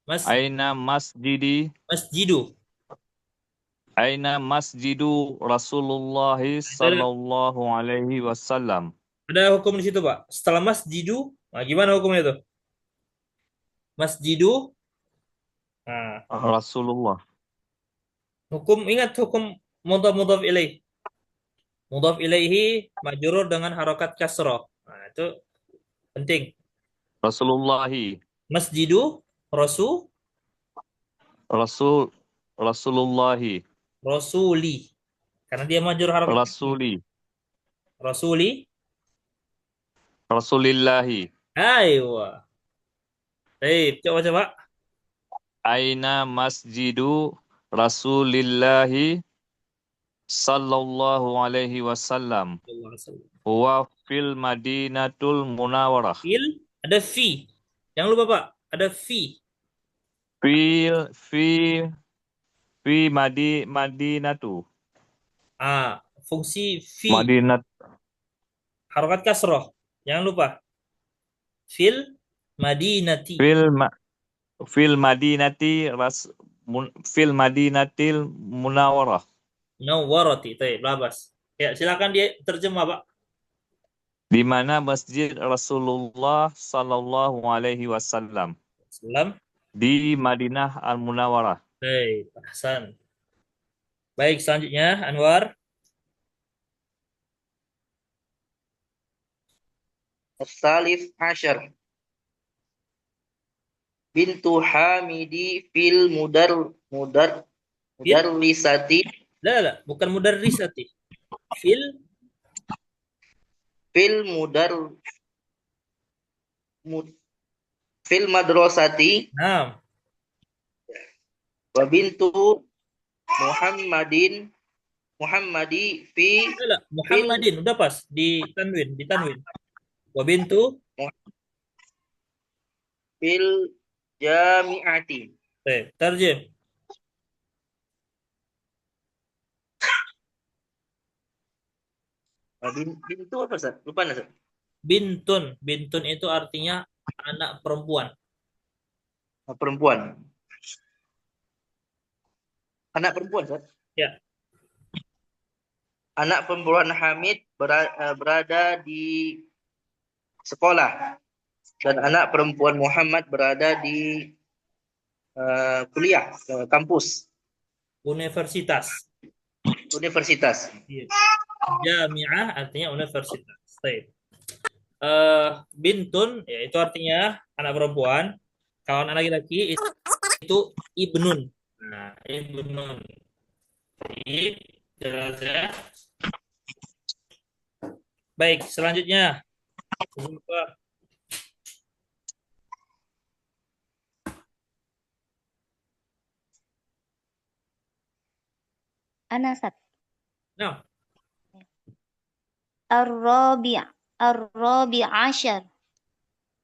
Mas Aina masjidi Masjidu. Aina masjidu Rasulullah Ada, sallallahu alaihi wasallam. ada hukum di situ, Pak. Setelah masjidu, nah gimana hukumnya itu? Masjidu. Nah, Rasulullah. ingat hukum mudhaf ilaih. Mudhaf ilaihi majrur dengan harokat kasroh. Nah, itu penting. Rasulullahi. Masjidu Rasulullahi. rasuli. Karena dia majrur harokat Rasuli. rasuli. Rasulillahi. Aywa. Baik, coba. Aina masjidu Rasulillahi sallallahu alaihi wasallam. Huwa fil Madinatul Munawwarah. Ada fi. Jangan lupa, Pak. Ada fi. Fi Madinatu. Fungsi fi. Madinat. Harokat kasroh. Jangan lupa. Fil madinati. Fil Madinatil Munawwarah. Nawwarati. Baik, labas. Ya, silakan dia terjemah, Pak. Di mana masjid Rasulullah sallallahu alaihi wasallam. Salam. Di Madinah Al-Munawwarah. Baik, Hasan. Baik, selanjutnya Anwar. الثالث عشر bintu Hamidi fil mudarrisati La, bukan mudarrisati. Fil, fil mudar mud- fil madrasati nah, wa bintu Muhammadi la, fil Muhammadin, udah pas di tanwin. Wa bintu, fil jami'ati. tarjim. Bintu apa Ustaz? Lupa Ustaz. Bintun itu artinya anak perempuan. Perempuan. Anak perempuan Ustaz. Ya, Anak perempuan Hamid berada di sekolah dan anak perempuan Muhammad berada di kuliah, kampus, universitas. universitas. Iya. Jami'ah artinya universitas. Baik. Bintun ya itu artinya anak perempuan. Kalau anak laki-laki itu ibnun. Nah, ibnun. Baik, jelas ya. Baik, selanjutnya. Anasat. Nah, Ar-rabi' asyar.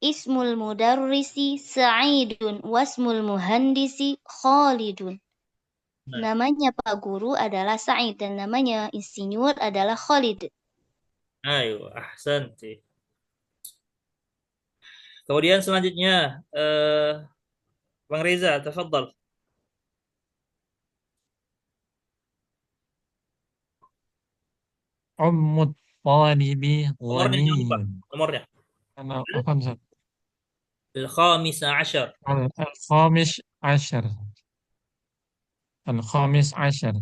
Ismul mudarrisi Sa'idun wasmul muhandisi Khalidun. nah. Namanya Pak Guru adalah Sa'id dan namanya insinyur adalah Khalid. Ayo, ahsanti. Kemudian selanjutnya, Bang Reza, tafadhal. Ummut talibi Nomornya jangan lupa. ghaniyun. Nomornya. Apa Ustaz? Al-Khamisa Asyar. Al-khamis asyar. Al-khamis asyar.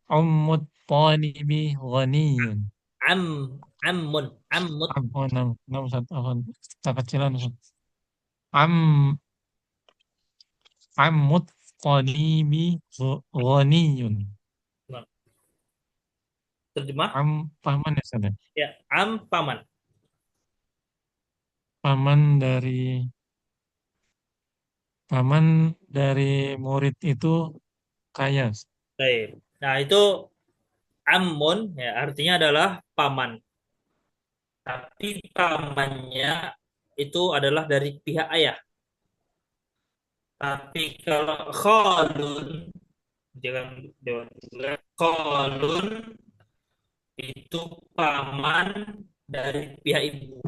Ummut talibi ghaniyun. Am, Ammun. Ammut. Oh, enam Ustaz. Kecilan Ustaz. Am, ammut talibi ghaniyun. Nah, terjemah. Paman ya Ustaz ya? Ya, paman. Paman dari murid itu kaya. Baik. Nah, itu ammun ya artinya adalah paman. Tapi pamannya itu adalah dari pihak ayah. Tapi kalau khalun jangan khalun itu paman dari pihak ibu.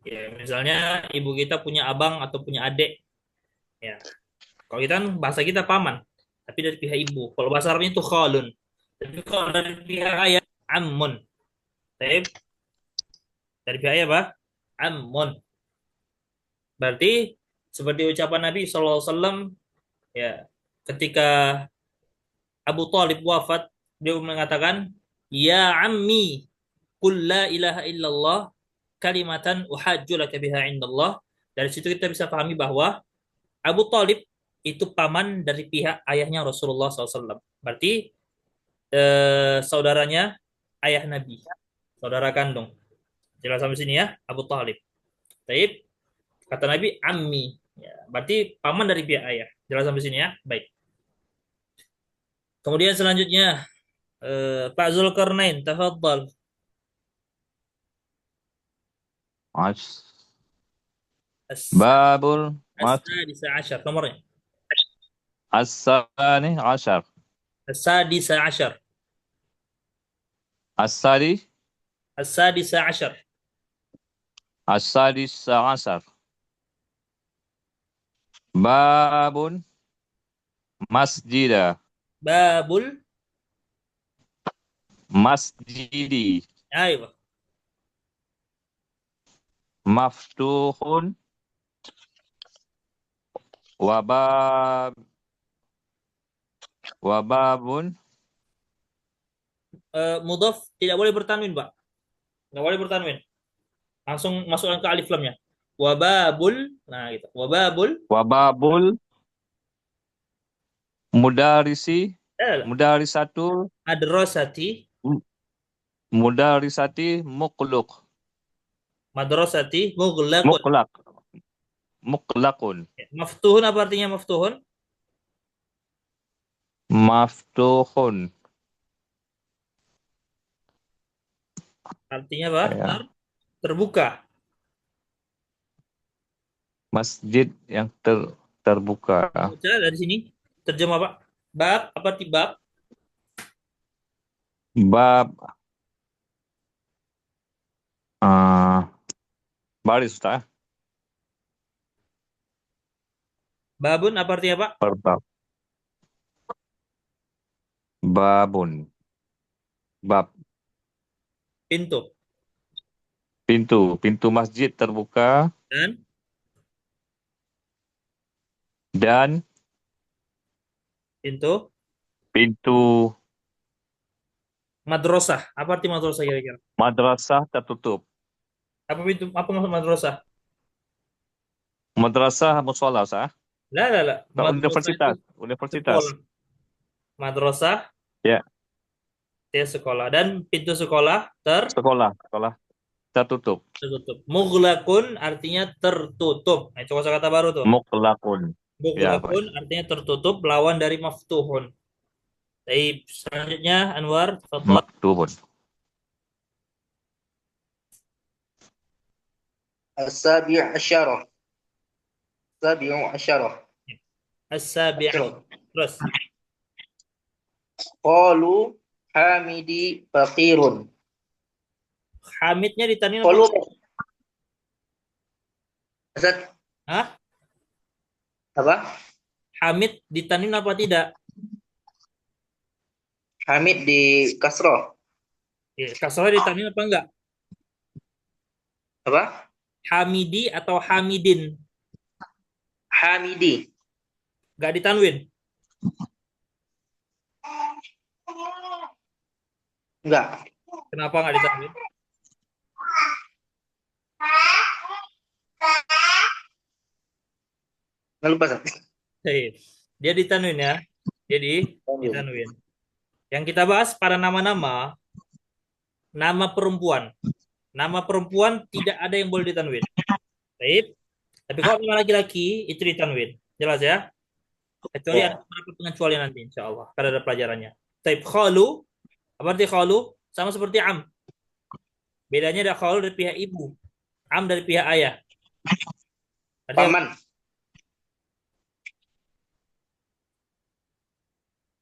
Ya, misalnya ibu kita punya abang atau punya adik. Ya, kalau kita kan bahasa kita paman, tapi dari pihak ibu. Kalau bahasa Arabnya itu khalun. Tapi kalau dari pihak ayah ammun. Baik, dari pihak ayah apa? Ammun. Berarti seperti ucapan Nabi SAW ya ketika Abu Talib wafat dia mengatakan ya ammi qul la ilaha illallah kalimatan uhajju laka biha indallah. Dari situ kita bisa pahami bahwa Abu Talib itu paman dari pihak ayahnya Rasulullah SAW. Berarti saudaranya ayah Nabi, saudara kandung. Jelas sampai sini ya, Abu Talib. Taib, kata Nabi, ammi. Ya, berarti paman dari pihak ayah. Jelas sampai sini ya, baik. Kemudian selanjutnya, Pak Zulkarnain, tafadhal. عش As- باب المت As-sadisa asyar, nomornya. الثاني عشر As-sadisa asyar. الثاني As-sadisa asyar. السادس عشر باب مسجد Babul, مسجدي ayo. مفتوح وباب Mudhaf tidak boleh bertanwin, Pak. Nggak boleh bertanwin. Langsung masukkan ke alif lamnya. Wababul. Nah, gitu. Wababul. Wababul mudarisi Eh, mudarisatu madrasati. mudarisati muqluq Madrasati mughlaqun. muqlaq muqlaqun Maftuhun apa artinya maftuhun? maftuhun. Artinya apa? Ya, Terbuka. masjid yang terbuka. Baca dari sini. Terjemah Pak. Bab apa arti bab? Bab baris Ustaz. Babun apa artinya Pak? Per bab. Babun. Bab. Pintu. Pintu masjid terbuka Dan dan pintu pintu madrasah. Apa arti madrasah kira-kira? madrasah tertutup. Apa maksud madrasah? Madrasah musola Ustaz. Lah, lah, lah. Madrasah itu Universitas. sekolah. Madrasah Ya, dia sekolah dan pintu sekolah sekolah tertutup. tertutup. Mughlaqun artinya tertutup. Nah, itu kata baru tuh. Muqlaqun. Ya, Mughlaqun baik. artinya tertutup, lawan dari maftuhun. Baik, selanjutnya Anwar, tafadhal. Maktubun. As-sabi' asyarah. Sabi'u asyarah. As-sabi'. Terus. Qalu hamidi faqirun. Hamidnya ditanwin apa? Qalu Ustaz, Hah? apa? Hamid ditanwin apa tidak? Hamid di kasroh. Ya, kasrah ditanwin apa enggak? Apa? Hamidi atau Hamidin? Hamidi. Enggak ditanwin. Enggak. Kenapa enggak ditanwin? Enggak lupa, Ustaz. Baik. Dia ditanwin ya. Jadi ditanwin. Yang kita bahas pada nama-nama, nama perempuan. Nama perempuan tidak ada yang boleh ditanwin. Baik. Tapi kalau nama laki-laki itu ditanwin. Jelas ya? Kecuali ada beberapa pengecualian nanti insya Allah. Karena ada pelajarannya. Baik. Khalu. Apa arti khalu? Sama seperti am. Bedanya ada khalu dari pihak ibu. Am dari pihak ayah. Artinya Paman.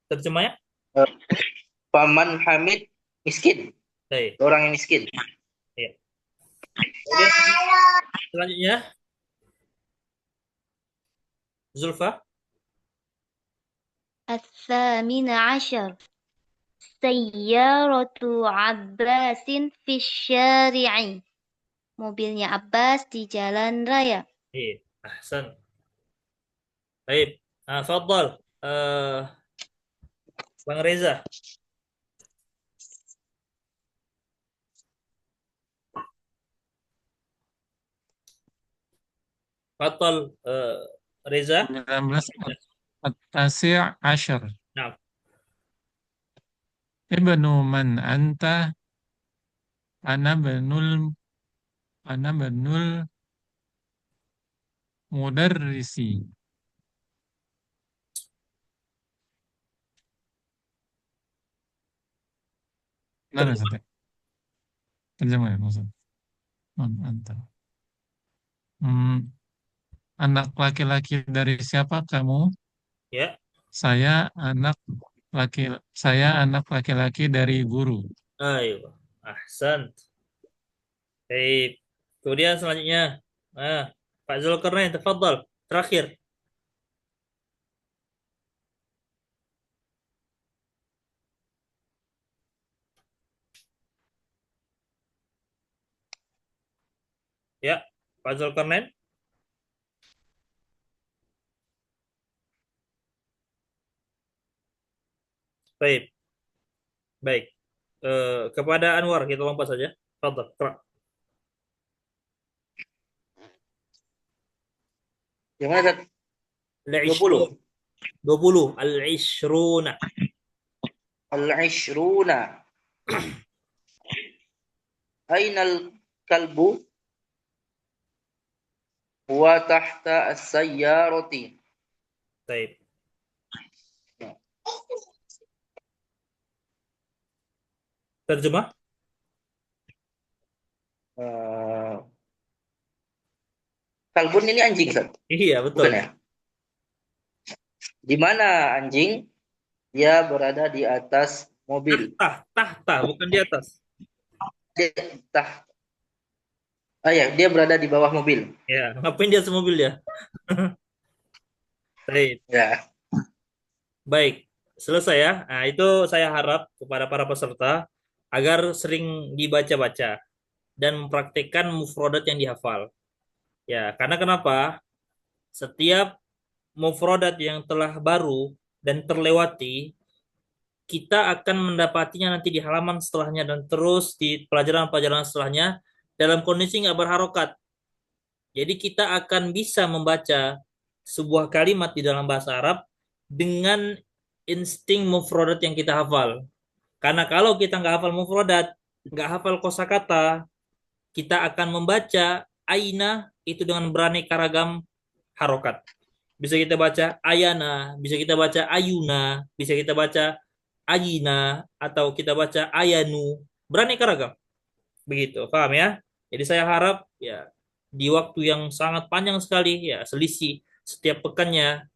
terjemahnya? Paman Hamid miskin. Baik. Orang yang miskin. Ya. Kemudian selanjutnya Zulfa. الثامن عشر سيارة عباس في الشارع. Mobilnya Abbas di jalan raya. Iya. Ahsan. Baik. Fadal. Bang Reza. Fadal Reza. 19 التاسع عشر Nah, ابن من أنت أنا ابن المدرس لا لا terjemah. صدق ترجمة يا Ustaz. من أنت anak laki-laki dari siapa kamu? Ya. Laki saya anak laki-laki dari guru. Ayo. Ahsan. Baik. Kemudian selanjutnya. Pak Zulkarnain, tafadhal. Terakhir. Ya, Pak Zulkarnain. Baik. Baik. Kepada Anwar kita lompat saja. Tafadhal. Qra. Yang mana, Ustaz? Al-ishrun. 20. 20. Al-ishruna. Al-ishruna. Ainal kalbu wa tahta as-sayyarati. Baik. Terjemah? Kalbun ini anjing, Ustaz. Iya, betul. Bukan ya? Di mana anjing? Dia berada di atas mobil. Tahta, bukan di atas. Dia berada di bawah mobil. Ya, ngapain dia semobil ya? Baik. Ya. Baik, selesai ya. Nah, itu saya harap kepada para peserta agar sering dibaca-baca dan mempraktikkan mufrodat yang dihafal. Ya, karena kenapa? Setiap mufrodat yang telah baru dan terlewati, kita akan mendapatinya nanti di halaman setelahnya dan terus di pelajaran-pelajaran setelahnya dalam kondisi nggak berharokat. Jadi kita akan bisa membaca sebuah kalimat di dalam bahasa Arab dengan insting mufrodat yang kita hafal. Karena kalau kita nggak hafal mufrodat, nggak hafal kosakata, kita akan membaca aina itu dengan beraneka ragam harokat. Bisa kita baca ayana, bisa kita baca ayuna, bisa kita baca ayina, atau kita baca ayanu. Beraneka ragam. Begitu, paham ya? Jadi saya harap ya di waktu yang sangat panjang sekali ya selisih setiap pekannya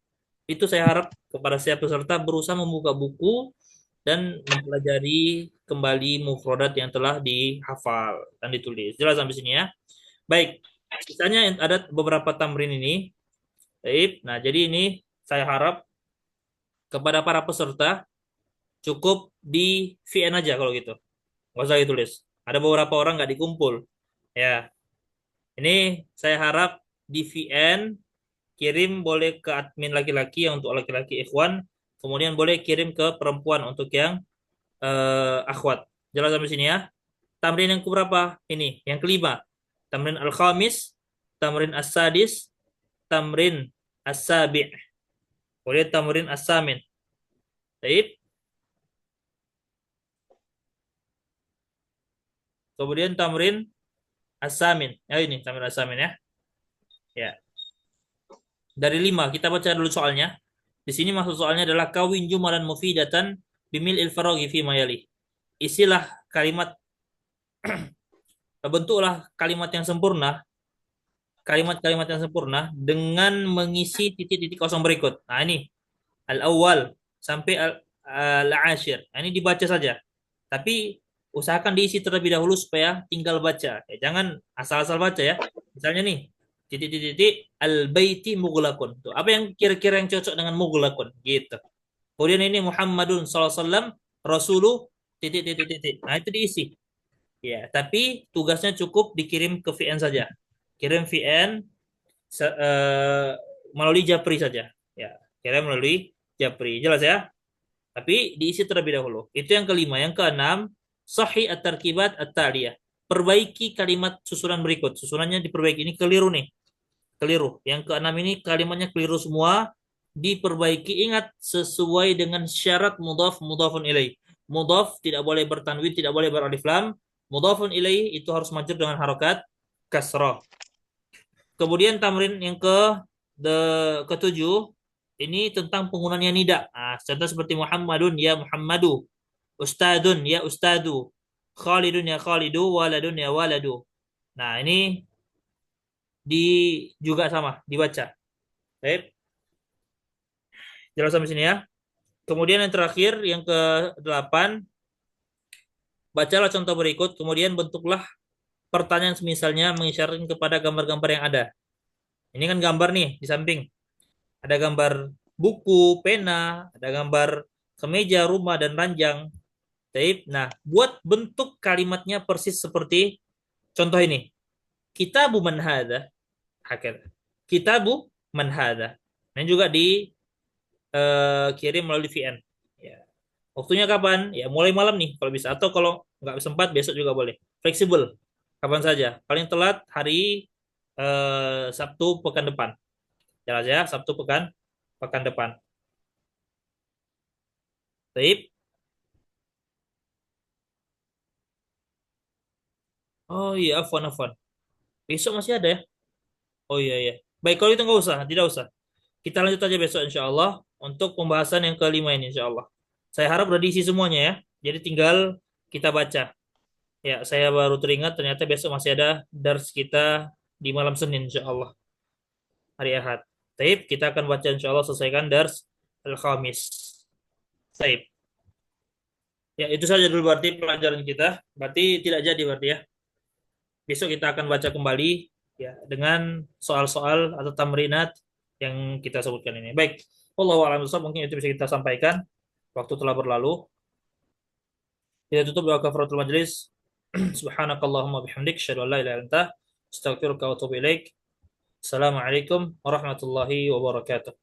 itu saya harap kepada setiap peserta berusaha membuka buku dan mempelajari kembali mufrodat yang telah dihafal dan ditulis. Jelas sampai sini ya. Baik, sisanya ada beberapa tamrin ini. Baik, nah jadi ini saya harap kepada para peserta cukup di VN aja kalau gitu. Nggak usah ditulis. Ada beberapa orang nggak dikumpul. Ya, ini saya harap di VN kirim boleh ke admin laki-laki yang untuk laki-laki ikhwan, kemudian boleh kirim ke perempuan untuk yang akhwat. Jelas sampai sini ya. Tamrin yang keberapa? Ini, yang kelima. Tamrin al-khamis, tamrin as-sadis, tamrin as-sabi'. Kemudian tamrin as-samin. Baik. Kemudian tamrin as-samin. Ya ini tamrin as-samin ya. Ya. Dari 5 kita baca dulu soalnya. Di sini maksud soalnya adalah kawin jumalan mufidatan bimil ilfaroghi fi mayali. Isilah kalimat bentuklah kalimat-kalimat yang sempurna dengan mengisi titik-titik kosong berikut. Nah, ini al-awwal sampai al-ashir. Nah, ini dibaca saja. Tapi usahakan diisi terlebih dahulu supaya tinggal baca. Ya, jangan asal-asal baca ya. Misalnya nih, titik-titik al-baiti mughlaqun. Tuh, apa yang kira-kira yang cocok dengan mughlaqun gitu. Kemudian ini Muhammadun sallallahu alaihi wasallam rasulu titik-titik. Nah, itu diisi. Ya, tapi tugasnya cukup dikirim ke VN saja. Kirim VN melalui Japri saja. Ya, kirim melalui Japri. Jelas ya? Tapi diisi terlebih dahulu. Itu yang kelima. Yang keenam, sahih at-tarkibat at-taliyah. Perbaiki kalimat susunan berikut. Susunannya diperbaiki. Ini keliru nih. Keliru. Yang keenam ini kalimatnya keliru semua. Diperbaiki. Ingat, sesuai dengan syarat mudhaf mudhafun ilaih. Mudhaf tidak boleh bertanwin, tidak boleh beralif lam. Mudhafun ilaih itu harus majrur dengan harokat kasrah. Kemudian tamrin yang ketujuh ini tentang penggunaannya nida. Nah, contoh seperti Muhammadun ya Muhammadu, Ustadun ya Ustadu, Khalidun ya Khalidu, Waladun ya Waladu. Nah, ini juga sama dibaca. Baik. Jelas sampai sini ya. Kemudian yang terakhir yang ke-8, bacalah contoh berikut, kemudian bentuklah pertanyaan semisalnya mengisyaratkan kepada gambar-gambar yang ada. Ini kan gambar nih di samping. Ada gambar buku, pena, ada gambar kemeja, rumah, dan ranjang. Nah, buat bentuk kalimatnya persis seperti contoh ini. Kitabu man hadha. Kitabu man hadha. Ini juga dikirim melalui VN. Ya. Waktunya kapan? Ya mulai malam nih kalau bisa. Atau kalau nggak sempat besok juga boleh. Fleksibel. Kapan saja. Paling telat hari Sabtu pekan depan. Jelas ya, Sabtu pekan depan. Baik. Oh iya, afwan. Besok masih ada ya? Oh iya, iya. Baik, kalau itu nggak usah, tidak usah. Kita lanjut aja besok insya Allah untuk pembahasan yang kelima ini insya Allah. Saya harap udah diisi semuanya ya. Jadi tinggal kita baca. Ya, saya baru teringat ternyata besok masih ada dars kita di malam Senin insya Allah. Hari Ahad. Taib, kita akan baca insya Allah selesaikan dars Al-Khamis. Taib. Ya, itu saja dulu berarti pelajaran kita. Berarti tidak jadi berarti ya. Besok kita akan baca kembali ya dengan soal-soal atau tamrinat yang kita sebutkan ini. Baik. Wallahu a'lam bishawab. Mungkin itu bisa kita sampaikan. Waktu telah berlalu. Kita tutup doa kafaratul majlis. Subhanakallahumma bihamdik asyhadu an la ilaha illa anta astaghfiruka wa atubu ilaik. Assalamualaikum warahmatullahi wabarakatuh.